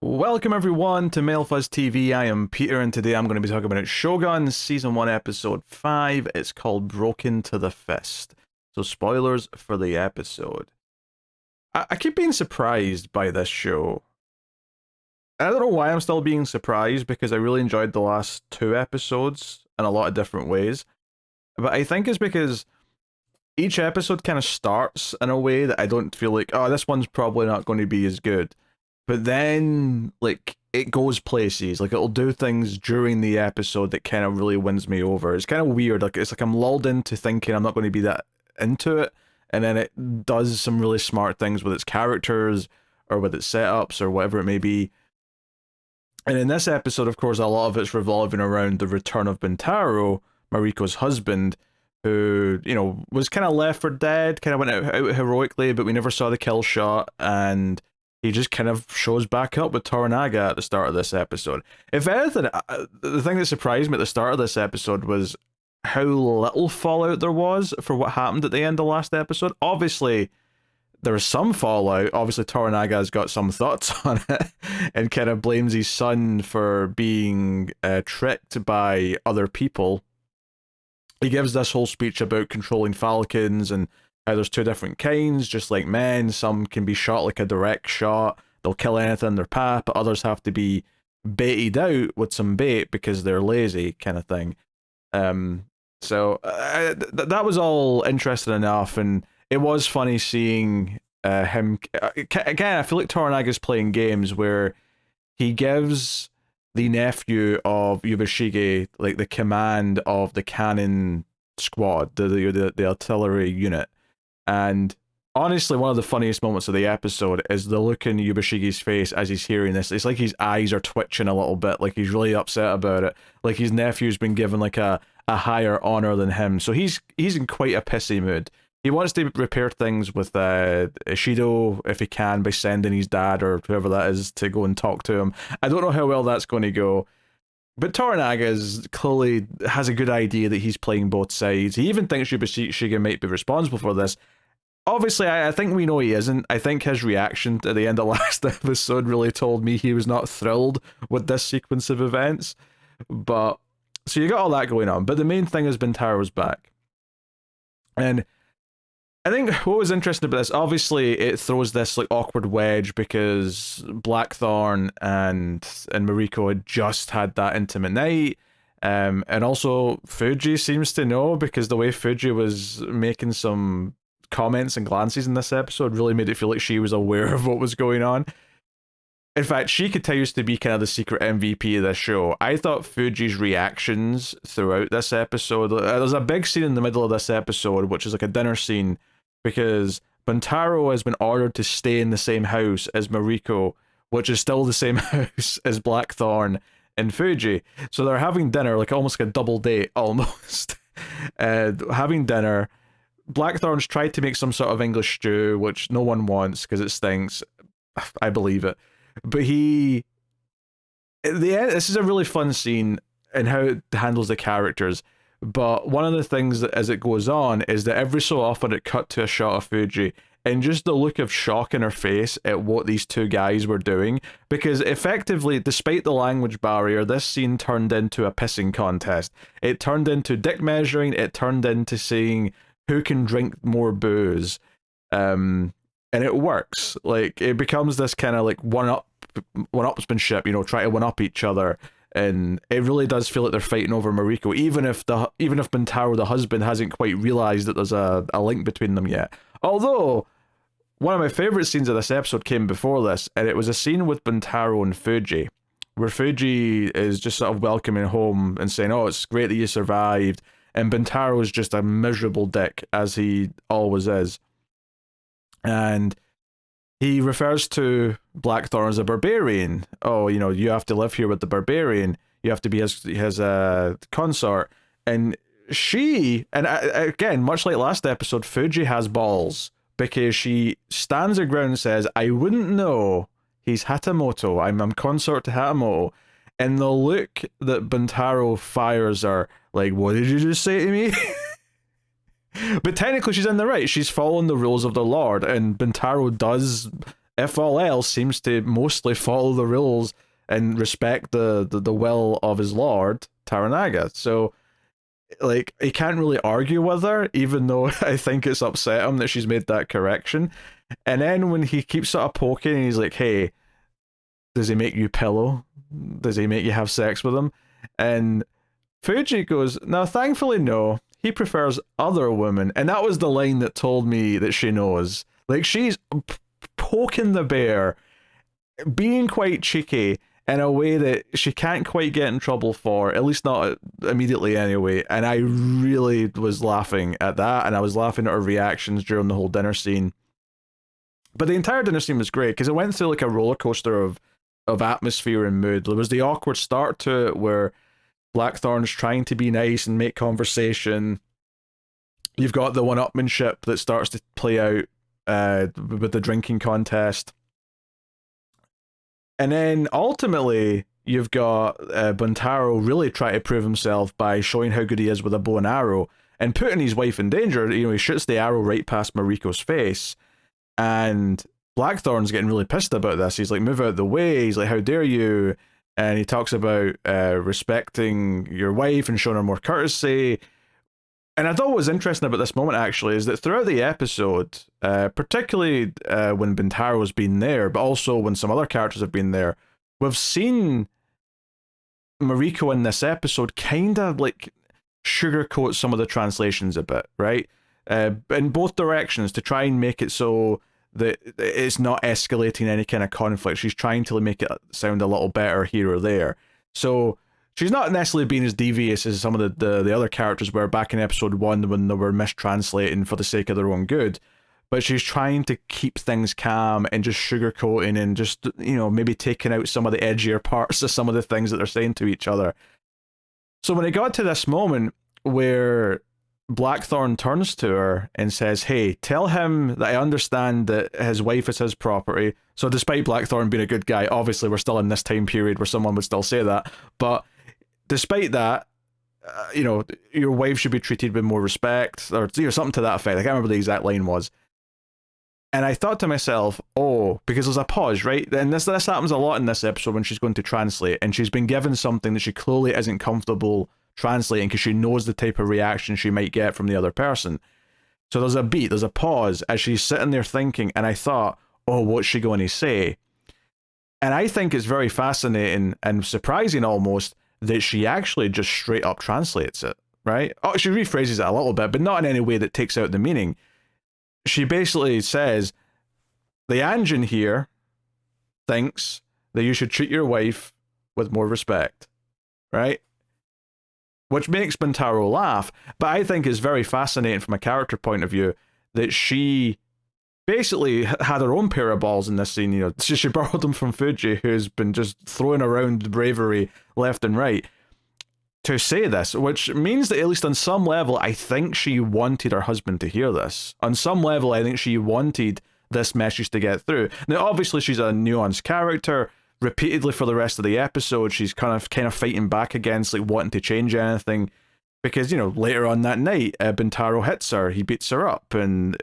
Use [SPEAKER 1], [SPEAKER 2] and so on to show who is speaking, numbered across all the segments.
[SPEAKER 1] Welcome everyone to Mailfuzz TV. I am Peter, and today I'm going to be talking about Shogun Season 1 Episode 5. It's called Broken to the Fist. So spoilers for the episode. I keep being surprised by this show. I don't know why I'm still being surprised, because I really enjoyed the last two episodes in a lot of different ways. But I think it's because each episode kind of starts in a way that I don't feel like, oh, this one's probably not going to be as good. But then, like, it goes places. Like, it'll do things during the episode that kind of really wins me over. It's kind of weird. Like, it's like I'm lulled into thinking I'm not going to be that into it, and then it does some really smart things with its characters, or with its setups, or whatever it may be. And in this episode, of course, a lot of it's revolving around the return of Bintaro, Mariko's husband, who, you know, was kind of left for dead, kind of went out heroically, but we never saw the kill shot, and he just kind of shows back up with Toranaga at the start of this episode. If anything, the thing that surprised me at the start of this episode was how little fallout there was for what happened at the end of last episode. Obviously, there was some fallout. Obviously, Toranaga's got some thoughts on it and kind of blames his son for being tricked by other people. He gives this whole speech about controlling falcons and how there's two different kinds, just like men. Some can be shot like a direct shot. They'll kill anything in their path, but others have to be baited out with some bait because they're lazy, kind of thing. So that was all interesting enough, and it was funny seeing him. Again, I feel like Toranaga's playing games where he gives the nephew of Yubashige like the command of the cannon squad, the artillery unit. And honestly, one of the funniest moments of the episode is the look in Yubashige's face as he's hearing this. It's like his eyes are twitching a little bit, like he's really upset about it. Like his nephew's been given like a higher honor than him. So he's in quite a pissy mood. He wants to repair things with Ishido if he can by sending his dad or whoever that is to go and talk to him. I don't know how well that's going to go. But Toranaga clearly has a good idea that he's playing both sides. He even thinks Yubashige might be responsible for this. Obviously, I think we know he isn't. I think his reaction at the end of last episode really told me he was not thrilled with this sequence of events. But, so you got all that going on. But the main thing is Bintaro's back. And I think what was interesting about this, obviously it throws this like awkward wedge because Blackthorn and Mariko had just had that intimate night. And also Fuji seems to know, because the way Fuji was making some comments and glances in this episode really made it feel like she was aware of what was going on. In fact, she continues to be kind of the secret MVP of this show. I thought Fuji's reactions throughout this episode, there's a big scene in the middle of this episode, which is like a dinner scene, because Bintaro has been ordered to stay in the same house as Mariko, which is still the same house as Blackthorn and Fuji. So they're having dinner, like almost like a double date, almost. Having dinner. Blackthorn's tried to make some sort of English stew, which no one wants because it stinks. I believe it. But at the end, this is a really fun scene in how it handles the characters. But one of the things that as it goes on is that every so often it cut to a shot of Fuji, and just the look of shock in her face at what these two guys were doing, because effectively, despite the language barrier, this scene turned into a pissing contest. It turned into dick measuring, it turned into saying who can drink more booze, and it works. Like, it becomes this kind of like one-upsmanship, you know, try to one-up each other, and it really does feel like they're fighting over Mariko, even if Bintaro, the husband, hasn't quite realized that there's a link between them yet. Although, one of my favorite scenes of this episode came before this, and it was a scene with Bintaro and Fuji, where Fuji is just sort of welcoming home and saying, oh, it's great that you survived, and Bintaro is just a miserable dick, as he always is. And he refers to Blackthorn as a barbarian. Oh, you know, you have to live here with the barbarian. You have to be his consort. And she, and again, much like last episode, Fuji has balls, because she stands her ground and says, I wouldn't know he's Hatamoto. I'm consort to Hatamoto. And the look that Bintaro fires her, like, what did you just say to me? But technically she's in the right. She's following the rules of the Lord, and Bintaro does if all else, seems to mostly follow the rules and respect the will of his lord, Taranaga. So, like, he can't really argue with her, even though I think it's upset him that she's made that correction. And then when he keeps sort of poking, and he's like, hey, does he make you pillow? Does he make you have sex with him? And Fuji goes, no, thankfully, no. He prefers other women. And that was the line that told me that she knows. Like, she's poking the bear, being quite cheeky in a way that she can't quite get in trouble for, at least not immediately anyway. And I really was laughing at that, and I was laughing at her reactions during the whole dinner scene. But the entire dinner scene was great, because it went through like a roller coaster of atmosphere and mood. There was the awkward start to it where Blackthorn's trying to be nice and make conversation. You've got the one-upmanship that starts to play out with the drinking contest. And then ultimately, you've got Buntaro really trying to prove himself by showing how good he is with a bow and arrow and putting his wife in danger. You know, he shoots the arrow right past Mariko's face, and Blackthorn's getting really pissed about this. He's like, move out the way. He's like, how dare you? And he talks about respecting your wife and showing her more courtesy. And I thought what was interesting about this moment, actually, is that throughout the episode, particularly when Buntaro's been there, but also when some other characters have been there, we've seen Mariko in this episode kind of like sugarcoat some of the translations a bit, right? In both directions, to try and make it so that it's not escalating any kind of conflict. She's trying to make it sound a little better here or there. So she's not necessarily being as devious as some of the other characters were back in episode 1 when they were mistranslating for the sake of their own good. But she's trying to keep things calm and just sugarcoating and just, you know, maybe taking out some of the edgier parts of some of the things that they're saying to each other. So when it got to this moment where Blackthorn turns to her and says, hey, tell him that I understand that his wife is his property. So despite Blackthorn being a good guy, obviously we're still in this time period where someone would still say that. But despite that, you know, your wife should be treated with more respect, or, you know, something to that effect. I can't remember the exact line was. And I thought to myself, oh, because there's a pause, right? And this happens a lot in this episode when she's going to translate, and she's been given something that she clearly isn't comfortable translating because she knows the type of reaction she might get from the other person. So there's a beat, there's a pause as she's sitting there thinking, and I thought, oh, what's she going to say? And I think it's very fascinating and surprising almost that she actually just straight up translates it, right? Oh, she rephrases it a little bit, but not in any way that takes out the meaning. She basically says, the Anjin here thinks that you should treat your wife with more respect, right? Which makes Buntaro laugh, but I think is very fascinating from a character point of view that she basically had her own pair of balls in this scene. You know, she borrowed them from Fuji, who's been just throwing around bravery left and right, to say this, which means that at least on some level, I think she wanted her husband to hear this. On some level, I think she wanted this message to get through. Now, obviously, she's a nuanced character. Repeatedly for the rest of the episode, she's kind of fighting back against like wanting to change anything, because, you know, later on that night, Buntaro hits her, he beats her up, and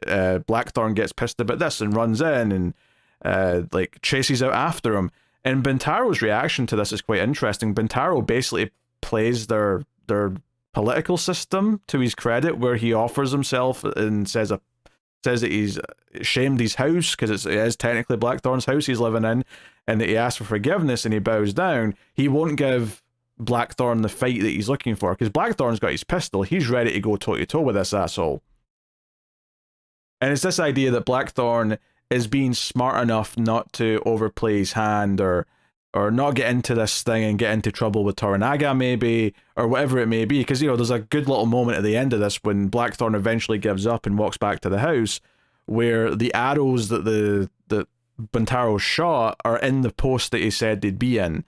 [SPEAKER 1] Blackthorn gets pissed about this and runs in and like chases out after him. And Buntaro's reaction to this is quite interesting. Buntaro basically plays their political system to his credit, where he offers himself and says that he's shamed his house because it is technically Blackthorn's house he's living in, and that he asks for forgiveness and he bows down. He won't give Blackthorn the fight that he's looking for, because Blackthorn's got his pistol. He's ready to go toe-to-toe with this asshole. And it's this idea that Blackthorn is being smart enough not to overplay his hand, or not get into this thing and get into trouble with Toranaga maybe, or whatever it may be. Because, you know, there's a good little moment at the end of this when Blackthorn eventually gives up and walks back to the house, where the arrows that Buntaro shot are in the post that he said they'd be in.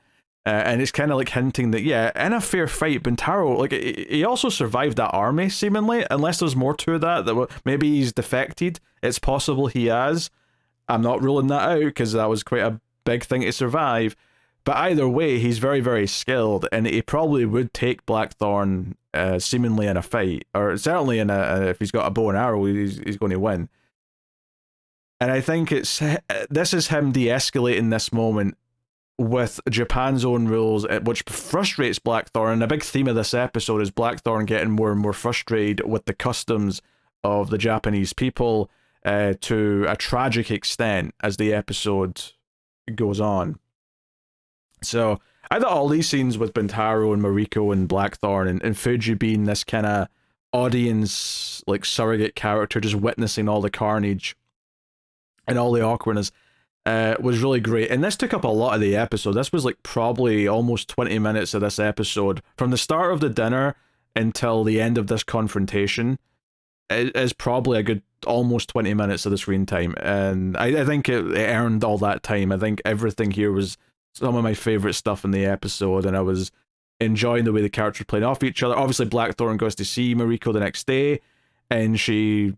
[SPEAKER 1] And it's kind of like hinting that, yeah, in a fair fight, Buntaro, like, he also survived that army, seemingly, unless there's more to that maybe he's defected. It's possible he has. I'm not ruling that out, because that was quite a big thing to survive. But either way, he's very, very skilled, and he probably would take Blackthorn seemingly in a fight, or certainly if he's got a bow and arrow, he's going to win. And I think this is him de-escalating this moment with Japan's own rules, which frustrates Blackthorn. And a big theme of this episode is Blackthorn getting more and more frustrated with the customs of the Japanese people, to a tragic extent as the episode goes on. So I thought all these scenes with Bintaro and Mariko and Blackthorn and Fuji being this kind of audience, like, surrogate character, just witnessing all the carnage and all the awkwardness, was really great. And this took up a lot of the episode. This was like probably almost 20 minutes of this episode. From the start of the dinner until the end of this confrontation is probably a good almost 20 minutes of the screen time. And I think it earned all that time. I think everything here was some of my favourite stuff in the episode, and I was enjoying the way the characters played off each other. Obviously, Blackthorn goes to see Mariko the next day, and she,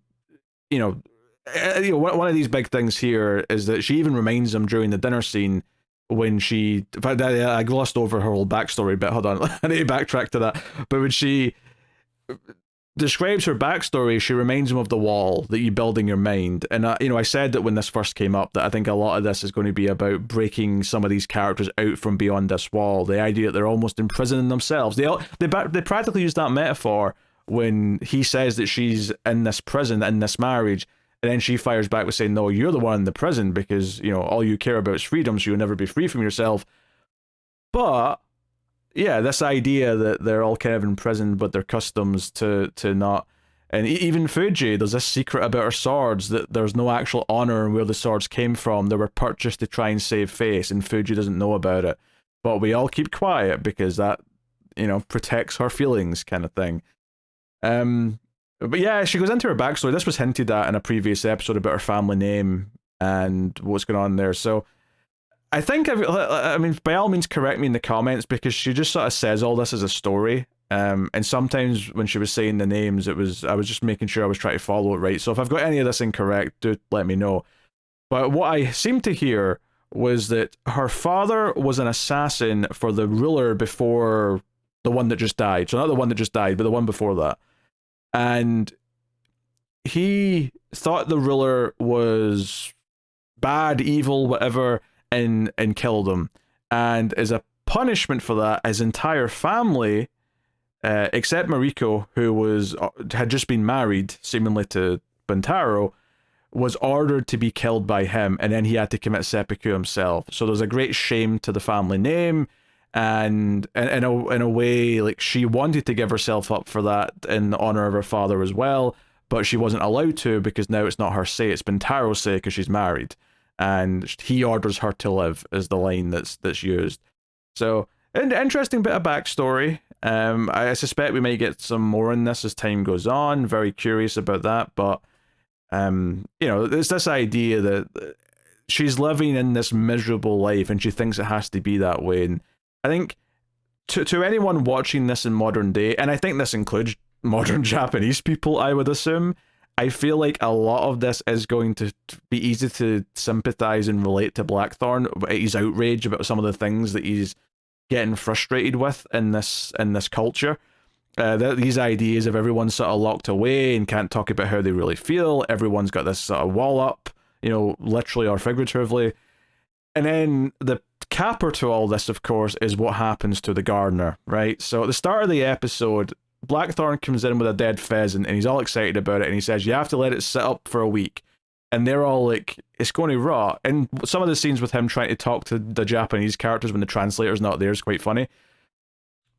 [SPEAKER 1] one of these big things here is that she even reminds him during the dinner scene when she, in fact, I glossed over her whole backstory bit, hold on, I need to backtrack to that, but when she describes her backstory, she reminds him of the wall that you build in your mind. And I said that when this first came up that I think a lot of this is going to be about breaking some of these characters out from beyond this wall. The idea that they're almost imprisoning themselves. They practically use that metaphor when he says that she's in this prison, in this marriage, and then she fires back with saying, no, you're the one in the prison because, all you care about is freedom, so you'll never be free from yourself. But yeah, this idea that they're all kind of imprisoned, but their customs to not, and even Fuji, there's this secret about her swords that there's no actual honor in where the swords came from. They were purchased to try and save face, and Fuji doesn't know about it. But we all keep quiet because that, protects her feelings, kind of thing. But yeah, she goes into her backstory. This was hinted at in a previous episode about her family name and what's going on there. So I think, I mean, by all means, correct me in the comments, because she just sort of says all this as a story. And sometimes when she was saying the names, I was just making sure I was trying to follow it right. So if I've got any of this incorrect, do let me know. But what I seemed to hear was that her father was an assassin for the ruler before the one that just died. So not the one that just died, but the one before that. And he thought the ruler was bad, evil, whatever, and killed him. And as a punishment for that, his entire family, except Mariko, who had just been married, seemingly to Bintaro, was ordered to be killed by him, and then he had to commit seppuku himself. So there's a great shame to the family name, and in a way, like, she wanted to give herself up for that in honor of her father as well, but she wasn't allowed to because now it's not her say, it's Bintaro's say because she's married. And he orders her to live is the line that's used. So, an interesting bit of backstory. I suspect we might get some more in this as time goes on. Very curious about that, but there's this idea that she's living in this miserable life and she thinks it has to be that way. And I think to anyone watching this in modern day, and I think this includes modern Japanese people, I would assume, I feel like a lot of this is going to be easy to sympathize and relate to Blackthorn. He's outraged about some of the things that he's getting frustrated with in this culture. These ideas of everyone's sort of locked away and can't talk about how they really feel. Everyone's got this sort of wall up, literally or figuratively. And then the capper to all this, of course, is what happens to the gardener, right? So at the start of the episode, Blackthorn comes in with a dead pheasant and he's all excited about it, and he says, you have to let it sit up for a week. And they're all like, it's going to rot. And some of the scenes with him trying to talk to the Japanese characters when the translator's not there is quite funny.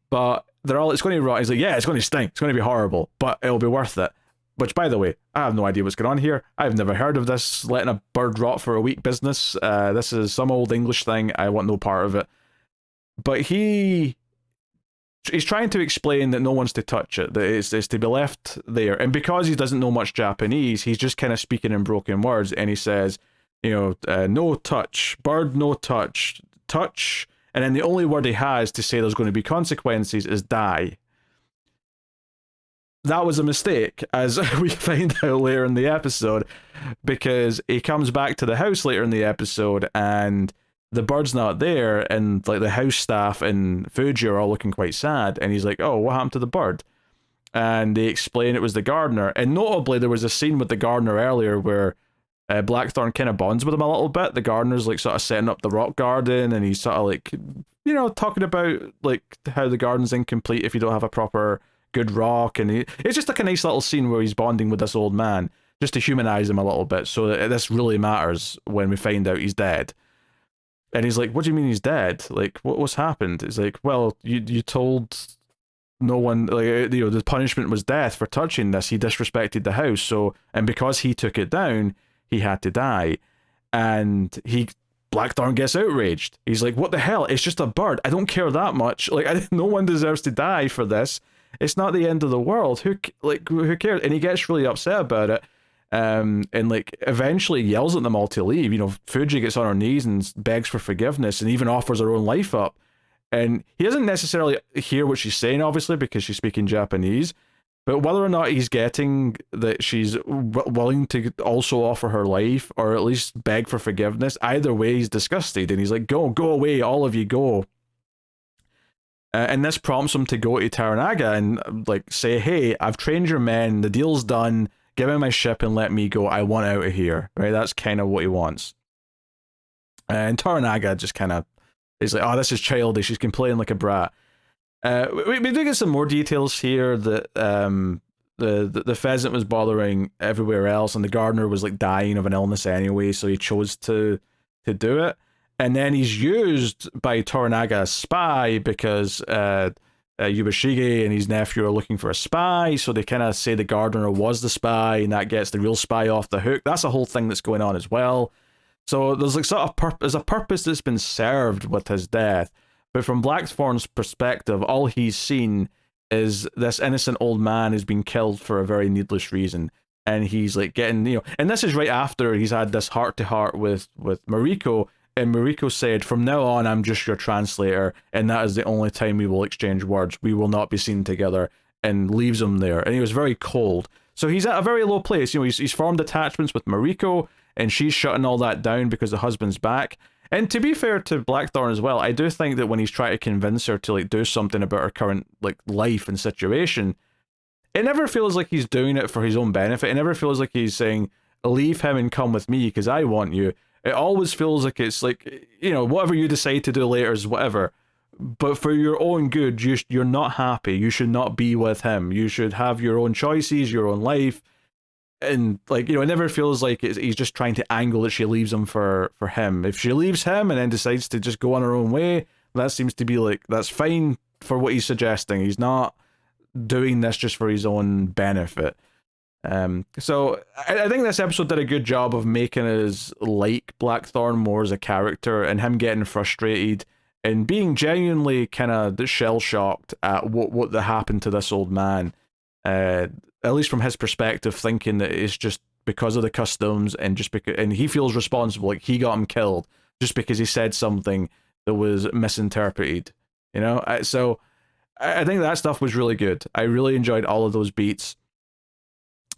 [SPEAKER 1] But they're all, it's going to rot. He's like, yeah, it's going to stink. It's going to be horrible, but it'll be worth it. Which, by the way, I have no idea what's going on here. I've never heard of this letting a bird rot for a week business. This is some old English thing. I want no part of it. But he's trying to explain that no one's to touch it, that it's to be left there. And because he doesn't know much Japanese, he's just kind of speaking in broken words. And he says, no touch, bird, no touch, touch. And then the only word he has to say there's going to be consequences is die. That was a mistake, as we find out later in the episode, because he comes back to the house later in the episode and the bird's not there, and like the house staff and Fuji are all looking quite sad, and he's like, oh, what happened to the bird? And they explain it was the gardener. And notably, there was a scene with the gardener earlier where Blackthorn kind of bonds with him a little bit. The gardener's like sort of setting up the rock garden, and he's sort of like, talking about like how the garden's incomplete if you don't have a proper good rock, and it's just like a nice little scene where he's bonding with this old man just to humanize him a little bit, so that this really matters when we find out he's dead. And he's like, what do you mean he's dead? Like, what's happened? It's like, well, you told no one, like, the punishment was death for touching this. He disrespected the house, so, and because he took it down, he had to die. And Blackthorn gets outraged. He's like, what the hell? It's just a bird. I don't care that much. Like, no one deserves to die for this. It's not the end of the world. Who cares? And he gets really upset about it. And like eventually yells at them all to leave. Fuji gets on her knees and begs for forgiveness and even offers her own life up. And he doesn't necessarily hear what she's saying, obviously, because she's speaking Japanese. But whether or not he's getting that she's willing to also offer her life, or at least beg for forgiveness, either way, he's disgusted. And he's like, go away, all of you, go. And this prompts him to go to Toranaga and like say, hey, I've trained your men, the deal's done, give me my ship and let me go, I want out of here, right? That's kind of what he wants. And Toranaga just kind of is like, oh, this is childish, she's complaining like a brat. We do get some more details here that the pheasant was bothering everywhere else, and the gardener was like dying of an illness anyway, so he chose to do it. And then he's used by Toranaga as spy because Yubashige and his nephew are looking for a spy, so they kind of say the gardener was the spy, and that gets the real spy off the hook. That's a whole thing that's going on as well. So there's like sort of there's a purpose that's been served with his death. But from Blackthorn's perspective, all he's seen is this innocent old man who's been killed for a very needless reason. And he's like getting, and this is right after he's had this heart-to-heart with Mariko, and Mariko said, from now on, I'm just your translator, and that is the only time we will exchange words. We will not be seen together, and leaves him there. And he was very cold. So he's at a very low place. He's formed attachments with Mariko, and she's shutting all that down because the husband's back. And to be fair to Blackthorn as well, I do think that when he's trying to convince her to like do something about her current like life and situation, it never feels like he's doing it for his own benefit. It never feels like he's saying, leave him and come with me because I want you. It always feels like it's like, whatever you decide to do later is whatever. But for your own good, you're not happy. You should not be with him. You should have your own choices, your own life. And like, it never feels like he's just trying to angle that she leaves him for him. If she leaves him and then decides to just go on her own way, that seems to be like, that's fine for what he's suggesting. He's not doing this just for his own benefit. So I think this episode did a good job of making us like Blackthorn more as a character, and him getting frustrated and being genuinely kind of shell-shocked at what happened to this old man. At least from his perspective, thinking that it's just because of the customs and just because, and he feels responsible, like he got him killed just because he said something that was misinterpreted. So I think that stuff was really good. I really enjoyed all of those beats.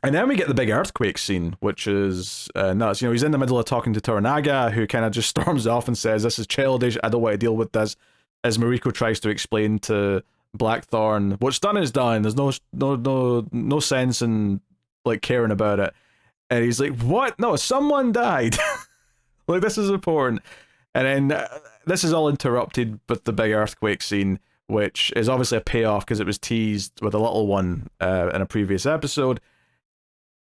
[SPEAKER 1] And then we get the big earthquake scene, which is nuts. He's in the middle of talking to Toranaga, who kind of just storms off and says, this is childish, I don't want to deal with this, as Mariko tries to explain to Blackthorn, what's done is done, there's no sense in like caring about it. And he's like, what? No, someone died. Like, this is important. And then this is all interrupted with the big earthquake scene, which is obviously a payoff because it was teased with a little one in a previous episode.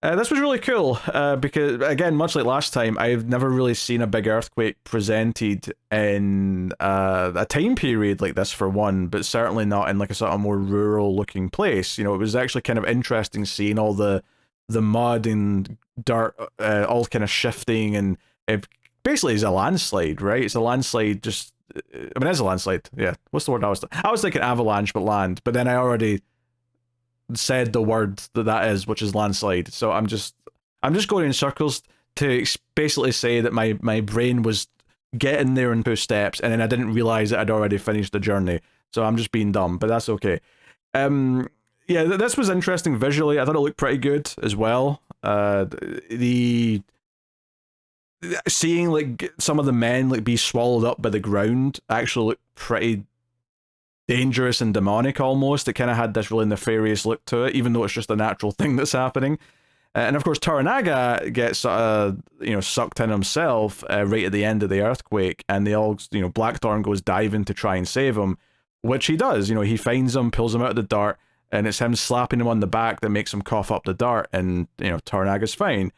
[SPEAKER 1] This was really cool because, again, much like last time, I've never really seen a big earthquake presented in a time period like this, for one, but certainly not in like a sort of more rural-looking place. It was actually kind of interesting seeing all the mud and dirt all kind of shifting, and it basically is a landslide, right? It's a landslide, just... I mean, it's a landslide, yeah. What's the word I was thinking avalanche, but land, but then I already said the word that is, which is landslide. So I'm just going in circles to basically say that my brain was getting there in 2 steps, and then I didn't realize that I'd already finished the journey. So I'm just being dumb, but that's okay. Yeah, this was interesting visually. I thought it looked pretty good as well. The seeing like some of the men like be swallowed up by the ground actually looked pretty dangerous and demonic almost. It kind of had this really nefarious look to it, even though it's just a natural thing that's happening. And of course, Toranaga gets sucked in himself right at the end of the earthquake, and they all, Blackthorn goes diving to try and save him, which he does. He finds him, pulls him out of the dirt, and it's him slapping him on the back that makes him cough up the dirt, and Toranaga's fine.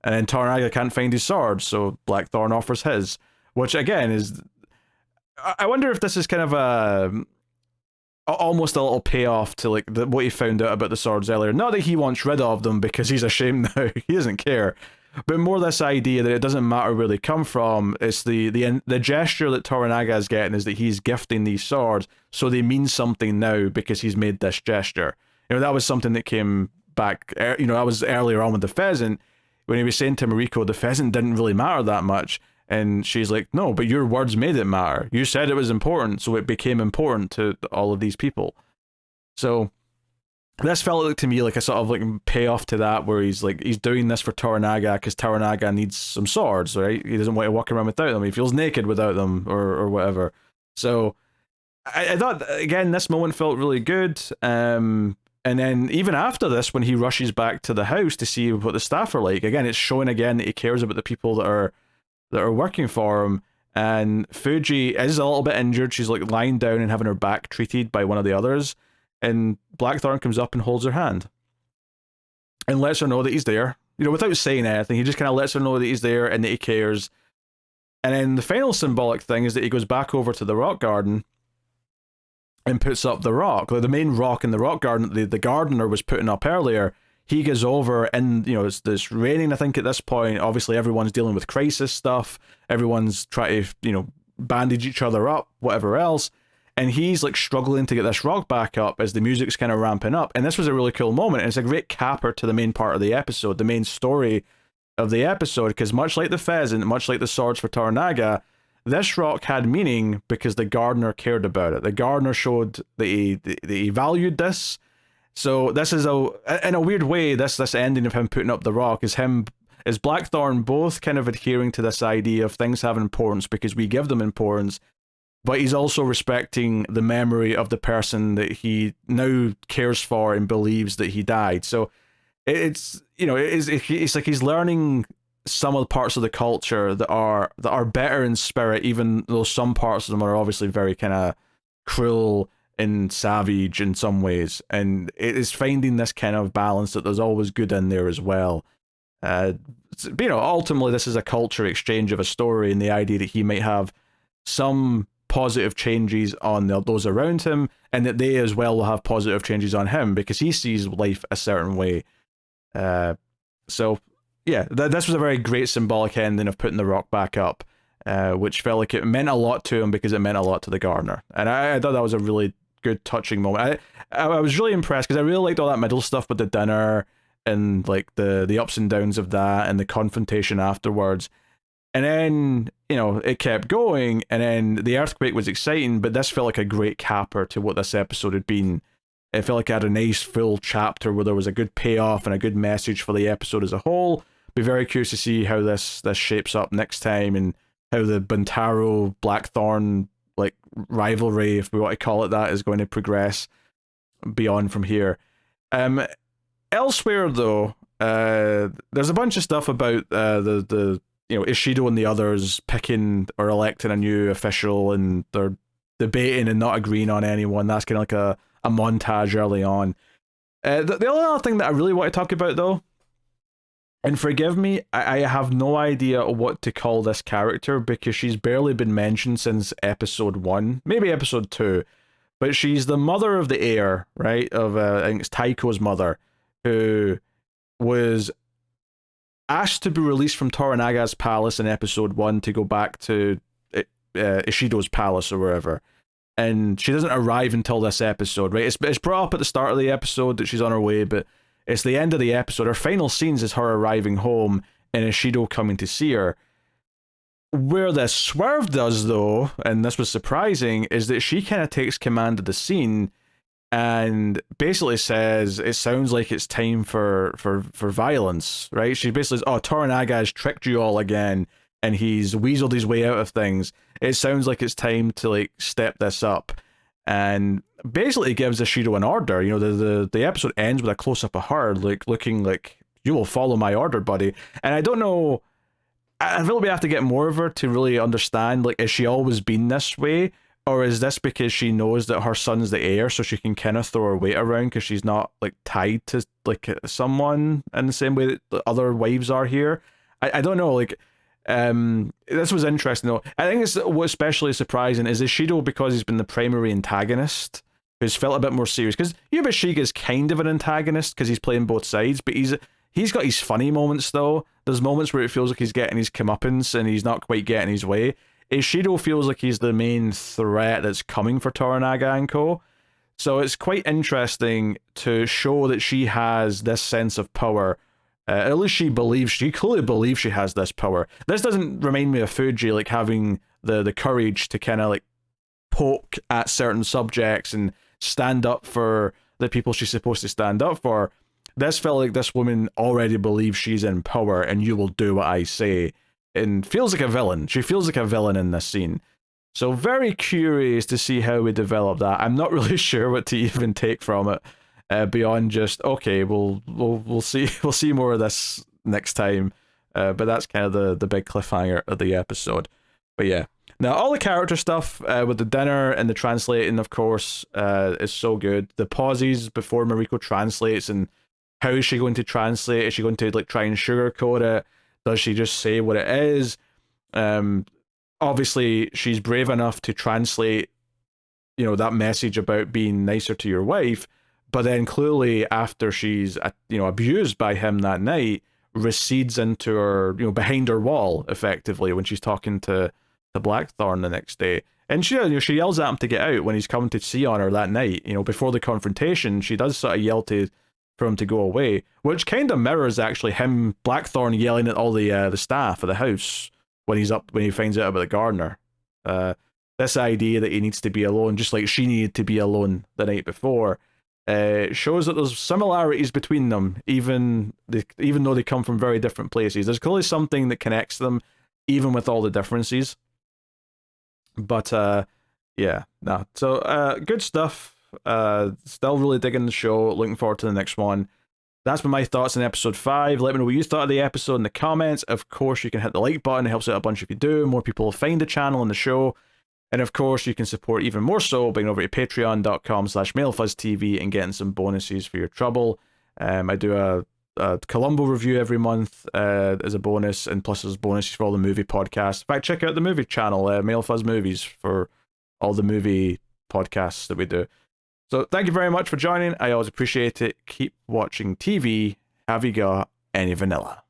[SPEAKER 1] And then Toranaga can't find his sword, so Blackthorn offers his, which again is, I wonder if this is kind of almost a little payoff to like what he found out about the swords earlier. Not that he wants rid of them because he's ashamed now, he doesn't care, but more this idea that it doesn't matter where they come from. It's the gesture that Toranaga is getting is that he's gifting these swords, so they mean something now because he's made this gesture. That was something that came back, that was earlier on with the pheasant, when he was saying to Mariko the pheasant didn't really matter that much. And she's like, no, but your words made it matter. You said it was important, so it became important to all of these people. So this felt like, to me, like a sort of like payoff to that, where he's doing this for Toranaga because Toranaga needs some swords, right? He doesn't want to walk around without them. He feels naked without them, or whatever. So I thought, again, this moment felt really good. And then even after this, when he rushes back to the house to see what the staff are like, again, it's showing again that he cares about the people that are working for him. And Fuji is a little bit injured. She's like lying down and having her back treated by one of the others, and Blackthorn comes up and holds her hand and lets her know that he's there, without saying anything. He just kind of lets her know that he's there and that he cares. And then the final symbolic thing is that he goes back over to the rock garden and puts up the rock, like the main rock in the rock garden the gardener was putting up earlier. He goes over, and it's raining, I think, at this point. Obviously everyone's dealing with crisis stuff, everyone's trying to bandage each other up, whatever else, and he's like struggling to get this rock back up as the music's kind of ramping up. And this was a really cool moment, and it's a great capper to the main part of the episode, the main story of the episode, because much like the pheasant, much like the swords for Toranaga, this rock had meaning because the gardener cared about it. The gardener showed that he valued this. So this is in a weird way, this ending of him putting up the rock is Blackthorn both kind of adhering to this idea of things having importance because we give them importance, but he's also respecting the memory of the person that he now cares for and believes that he died. So it's like he's learning some of the parts of the culture that are better in spirit, even though some parts of them are obviously very kind of cruel and savage in some ways, and it is finding this kind of balance that there's always good in there as well. Ultimately this is a culture exchange of a story, and the idea that he might have some positive changes on those around him, and that they as well will have positive changes on him because he sees life a certain way. So yeah, this was a very great symbolic ending of putting the rock back up, which felt like it meant a lot to him because it meant a lot to the gardener. And I thought that was a really good touching moment. I was really impressed because I really liked all that middle stuff with the dinner and like the ups and downs of that and the confrontation afterwards. And then, it kept going, and then the earthquake was exciting, but this felt like a great capper to what this episode had been. It felt like it had a nice full chapter where there was a good payoff and a good message for the episode as a whole. Be very curious to see how this shapes up next time, and how the Buntaro Blackthorn like rivalry, if we want to call it that, is going to progress beyond from here. Elsewhere though, there's a bunch of stuff about the Ishido and the others picking or electing a new official, and they're debating and not agreeing on anyone. That's kind of like a montage early on. The only other thing that I really want to talk about though, and forgive me, I have no idea what to call this character because she's barely been mentioned since episode 1, maybe episode 2, but she's the mother of the heir, right? Of I think it's Taiko's mother, who was asked to be released from Toranaga's palace in episode 1 to go back to Ishido's palace or wherever. And she doesn't arrive until this episode, right? It's brought up at the start of the episode that she's on her way, but it's the end of the episode. Her final scenes is her arriving home and Ishido coming to see her. Where this swerve does, though, and this was surprising, is that she kind of takes command of the scene and basically says it sounds like it's time for violence, right? She basically says, oh, Toranaga has tricked you all again and he's weaseled his way out of things. It sounds like it's time to like step this up. And basically gives Ishido an order. The episode ends with a close-up of her like looking like you will follow my order, buddy. And I don't know, I feel like we have to get more of her to really understand, like, has she always been this way? Or is this because she knows that her son's the heir, so she can kind of throw her weight around because she's not, like, tied to, like, someone in the same way that the other wives are here? I don't know, like, this was interesting, though. I think what's especially surprising is Ishido, because he's been the primary antagonist, who's felt a bit more serious. Because Yubashige is kind of an antagonist because he's playing both sides, but he's got his funny moments, though. There's moments where it feels like he's getting his comeuppance and he's not quite getting his way. Ishido feels like he's the main threat that's coming for Toranaga and co. So it's quite interesting to show that she has this sense of power. At least she clearly believes she has this power. This doesn't remind me of Fuji, like having the courage to kind of like poke at certain subjects and stand up for the people she's supposed to stand up for. This felt like this woman already believes she's in power and you will do what I say. And feels like a villain. She feels like a villain in this scene. So very curious to see how we develop that. I'm not really sure what to even take from it, beyond just, okay, we'll see more of this next time. But that's kind of the big cliffhanger of the episode. But yeah. Now, all the character stuff with the dinner and the translating, of course, is so good. The pauses before Mariko translates, and how is she going to translate? Is she going to like try and sugarcoat it? Does she just say what it is? Obviously, she's brave enough to translate, that message about being nicer to your wife, but then clearly after she's, abused by him that night, recedes into her, behind her wall, effectively, when she's talking to Blackthorn the next day. And she yells at him to get out when he's coming to see on her that night. Before the confrontation, she does sort of yell for him to go away, which kind of mirrors actually him, Blackthorn, yelling at all the staff of the house when he finds out about the gardener. This idea that he needs to be alone, just like she needed to be alone the night before, shows that there's similarities between them, even though they come from very different places. There's clearly something that connects them, even with all the differences. But yeah, no. So good stuff. Still really digging the show. Looking forward to the next one. That's been my thoughts on episode 5. Let me know what you thought of the episode in the comments. Of course, you can hit the like button. It helps out a bunch if you do. More people will find the channel and the show. And of course, you can support even more so by going over to patreon.com/MailFuzzTV and getting some bonuses for your trouble. I do a Columbo review every month as a bonus, and plus there's bonuses for all the movie podcasts. In fact, check out the movie channel, MailFuzz Movies, for all the movie podcasts that we do. So thank you very much for joining. I always appreciate it. Keep watching TV. Have you got any vanilla?